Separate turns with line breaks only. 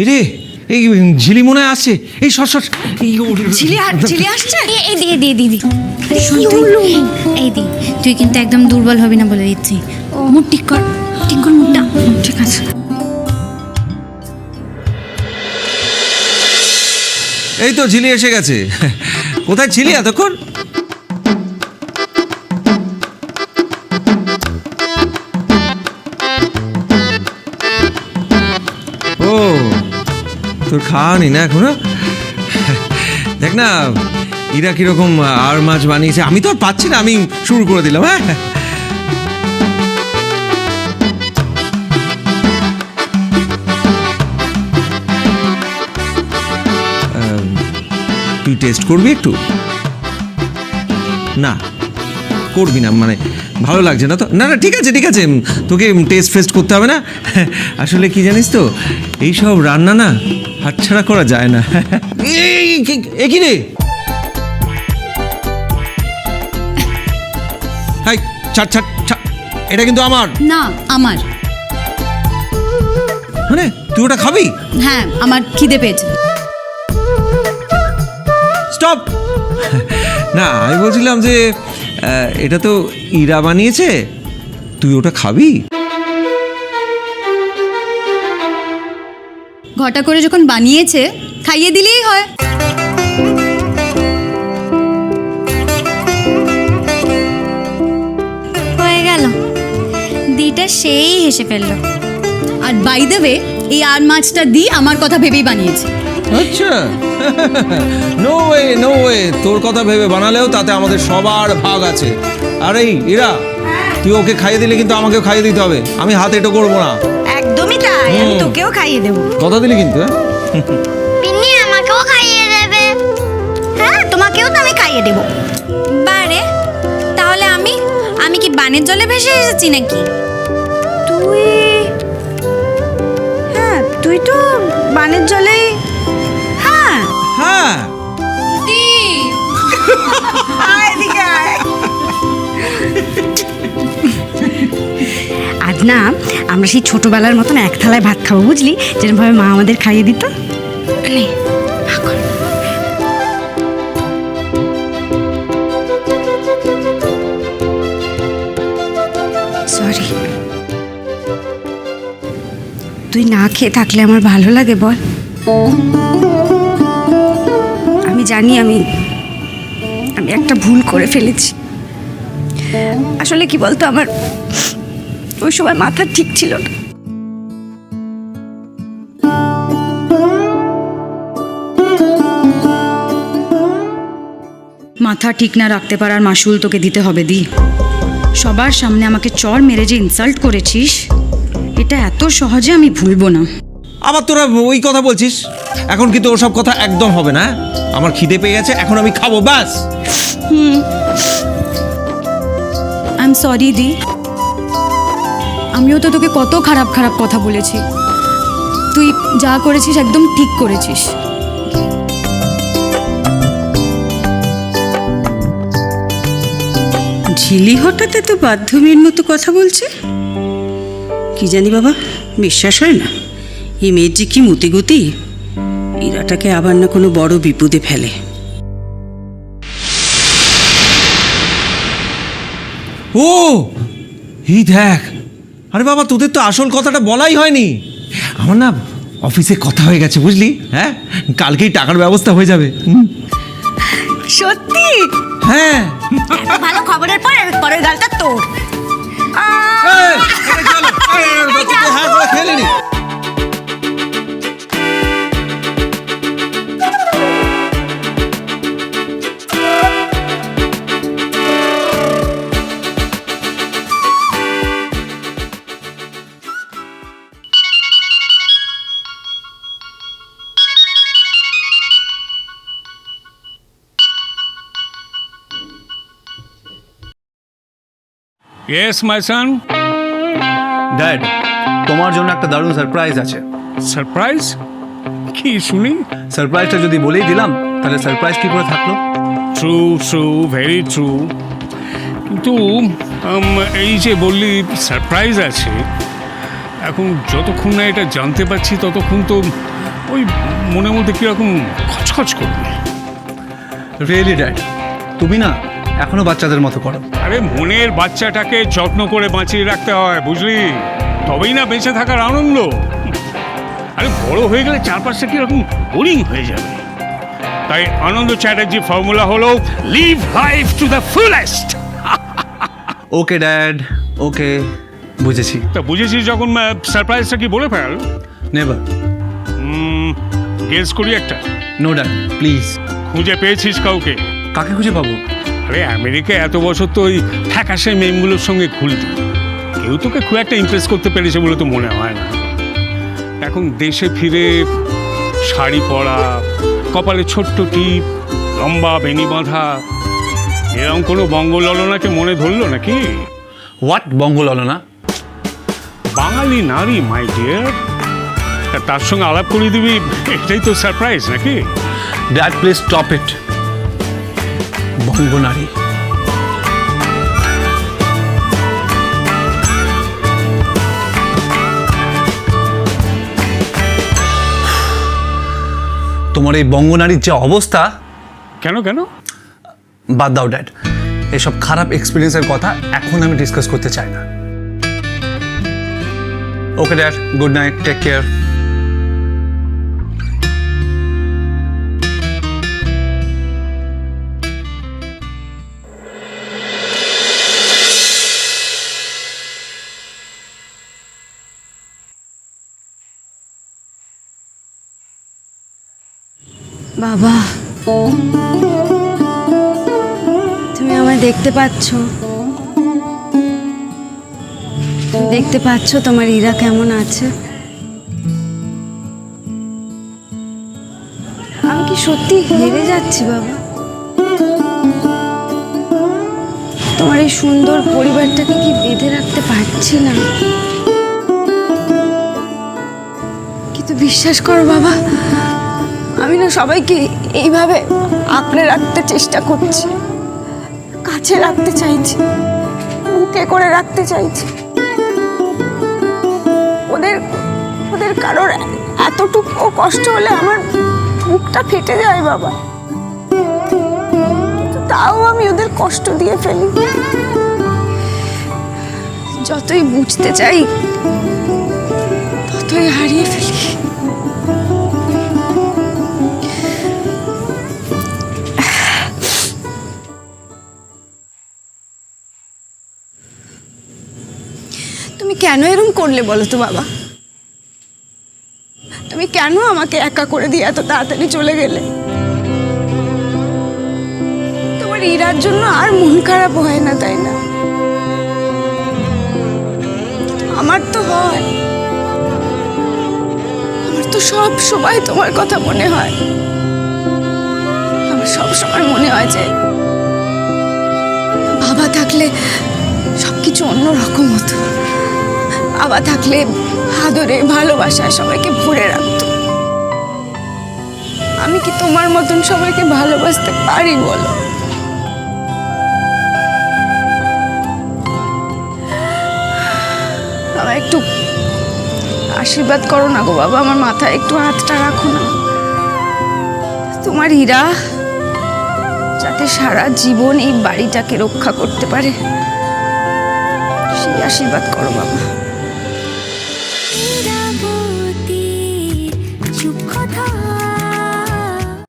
রে এই ঝিলি মনে হয় আসছে, এই সর
ঝিলি আসছে।
এই দিদি এই দি, তুই কিন্তু একদম দুর্বল হবি না বলে দিচ্ছি। মুখ ঠিক কর মুখটা।
ঠিক আছে।
এই তো ঝিলি এসে গেছে। কোথায় ছিলি এতক্ষণ? ও তোর খাওয়ানি না এখনো? দেখ না ইরা কিরকম আর মাছ বানিয়েছে, আমি তো আর পাচ্ছি না, আমি শুরু করে দিলাম। হ্যাঁ তুই টেস্ট করবি একটু? না করবি না মানে ভালো লাগছে না তো? না না ঠিক আছে তোকে টেস্ট ফেস্ট করতে হবে না। আসলে কি জানিস তো, এইসব রান্না না হাতছাড়া করা যায় না। কি রে ছাড়, এটা কিন্তু আমার
না, আমার।
মানে তুই ওটা খাবি?
হ্যাঁ, আমার খিদে পেয়েছে।
স্টপ। না আমি বলছিলাম যে এটা তো ইরা বানিয়েছে, তুই ওটা খাবি?
ঘটা করে যখন বানিয়েছে খাইয়ে দিলেই হয়।
হয়ে গেল, দিটা সেই হেসে ফেললো।
আর বাই দ্য ওয়ে, এই আর মাছটা দি আমার কথা ভেবেই বানিয়েছে।
আচ্ছা, নো ওয়ে, তোর কথা ভেবে বানালেও তাতে আমাদের সবার ভাগ আছে। আর এই ইরা, তুই ওকে খাইয়ে দিলে কিন্তু আমাকেও খাইয়ে দিতে হবে, আমি হাত এটো করবো না।
একদমই তাই, আমি তোকেও খাইয়ে দেবো।
কথা দিলি কিন্তু।
পিন্নি আমাকেও খাইয়ে দেবে। হ্যাঁ, তোমাকেও তো আমি খাইয়ে দেবো।
বারে, তাহলে আমি কি বানের জলে ভেসে এসেছি নাকি?
তুই তো বানের জলেই। হ্যাঁ
হ্যাঁ
আজ না আমরা সেই ছোটবেলার মতন এক থালায় ভাত খাবো, বুঝলি? যেরকম ভাবে মা আমাদের খাইয়ে দিত। সরি, তুই না খেয়ে থাকলে আমার ভালো লাগে বল? আমি জানি আমি একটা ভুল করে ফেলেছি। আসলে কি বলতো, আমার ওই সময় মাথা ঠিক ছিল না।
মাথা ঠিক না রাখতে পারার মাসুল তোকে দিতে হবে দি। সবার সামনে আমাকে চর মেরে যে ইনসাল্ট করেছিস, এটা এত সহজে আমি ভুলবো না।
আবার তোরা ওই কথা বলছিস? এখন কিন্তু ওসব কথা একদম হবে না। আমার খিদে পেয়ে গেছে, এখন আমি খাবো ব্যাস।
আই এম সরি দি, আমিও তো তোকে কত খারাপ কথা বলেছি। তুই যা করেছিস একদম ঠিক করেছিস।
ঝিলি হঠাৎ এত বাধ্যমের মতো কথা বলছে, কি জানি বাবা, বিশ্বাস হয় না। এই মেয়ের যে কি মতিগতি, ইরাটাকে আবার না কোনো বড় বিপদে ফেলে।
ও এই দেখ, আরে বাবা তোদের তো আসল কথাটা বলাই হয়নি। আমার না অফিসে কথা হয়ে গেছে বুঝলি। হ্যাঁ, কালকেই টাকার ব্যবস্থা হয়ে যাবে।
সত্যি?
হ্যাঁ,
ভালো খবরের পরের গালটা তোর।
খেলে নি।
Yes, my son.
ড্যাড, তোমার জন্য একটা দারুণ সারপ্রাইজ আছে।
সারপ্রাইজ? কি শুনি?
সারপ্রাইজটা যদি বলেই দিলাম তাহলে সারপ্রাইজ কি করে থাকলো?
True, very true. কিন্তু এই যে বললি সারপ্রাইজ আছে, এখন যতক্ষণ না এটা জানতে পারছি ততক্ষণ তো ওই মনের মধ্যে কীরকম খচখচ করবে।
রিয়েলি ড্যাড, তুমি না এখনো বাচ্চাদের মতো করো।
আরে মনের বাচ্চাটাকে যত্ন করে বাঁচিয়ে রাখতে হয়, বুঝলি? তবেই না বেঁচে থাকার আনন্দ। আরে বড় হয়ে গেলে চারপাশটা কিরকম বোরিং হয়ে যাবে। তাই আনন্দ চ্যাটার্জি ফর্মুলা হলো live life to the fullest.
Okay dad, okay, বুঝেছি।
তা বুঝেছিস যখন, সারপ্রাইজটা কি বলে ফেল।
নেভার।
গেস করি একটা।
No dad, please.
খুঁজে পেয়েছিস কাউকে?
কাকে খুঁজে পাবো?
আরে আমেরিকা এত বছর তো ওই ফ্যাকাশে মেমগুলোর সঙ্গে ঘুরতি, কেউ তোকে খুব একটা ইমপ্রেস করতে পেরেছে বলে তো মনে হয় না। এখন দেশে ফিরে শাড়ি পরা, কপালে ছোট্ট টিপ, লম্বা বেনি বাঁধা, এরকম কোনো বঙ্গললনাকে মনে ধরলো নাকি?
হোয়াট বঙ্গললনা?
বাঙালি নারী, মাই ডিয়ার। তার সঙ্গে আলাপ করিয়ে দিবি, এটাই তো সারপ্রাইজ নাকি?
Dad please stop it. বঙ্গনারী? তোমার এই বঙ্গনারীর যে অবস্থা।
কেন কেন?
বাদ দাও ড্যাড, এসব খারাপ এক্সপিরিয়েন্সের কথা এখন আমি ডিসকাস করতে চাই না। Okay dad, good night, take care.
বাবা, তুমি আমায় দেখতে পাচ্ছ? তুমি দেখতে পাচ্ছ তোমার ইরা কেমন আছে? আমি কি সত্যি হেরে যাচ্ছি বাবা? তোমার এই সুন্দর পরিবারটাকে কি বেঁধে রাখতে পারছি না? কিন্তু বিশ্বাস করো বাবা, আমি না সবাইকে এইভাবে আঁকড়ে রাখতে চেষ্টা করছি, কাছে রাখতে চাইছি, বুকে করে রাখতে চাইছি। ওদের ওদের কারোর এতটুকু কষ্ট হলে আমার বুকটা ফেটে যায় বাবা। কিন্তু তাও আমি ওদের কষ্ট দিয়ে ফেলি। যতই বুঝতে চাই ততই হারিয়ে ফেলি। তুমি কেন এরম করলে বলো তো বাবা? তুমি কেন আমাকে একা করে দিয়ে এত তাড়াতাড়ি চলে গেলে? তোমার ইরার জন্য আর মন খারাপ হয় না, তাই না? আমার তো হয়। আমার তো সব সময় তোমার কথা মনে হয়। আমার সব সময় মনে হয় যে বাবা থাকলে সবকিছু অন্যরকম হতো। বাবা থাকলে আদরে ভালোবাসায় সবাইকে ভরে রাখতো। আমি কি তোমার মতন সবাইকে ভালোবাসতে পারি বলো? বাবা একটু আশীর্বাদ করো না গো বাবা, আমার মাথায় একটু হাতটা রাখো না। তোমার ইরা যাতে সারা জীবন এই বাড়িটাকে রক্ষা করতে পারে, সেই আশীর্বাদ করো বাবা।
চুপ কথা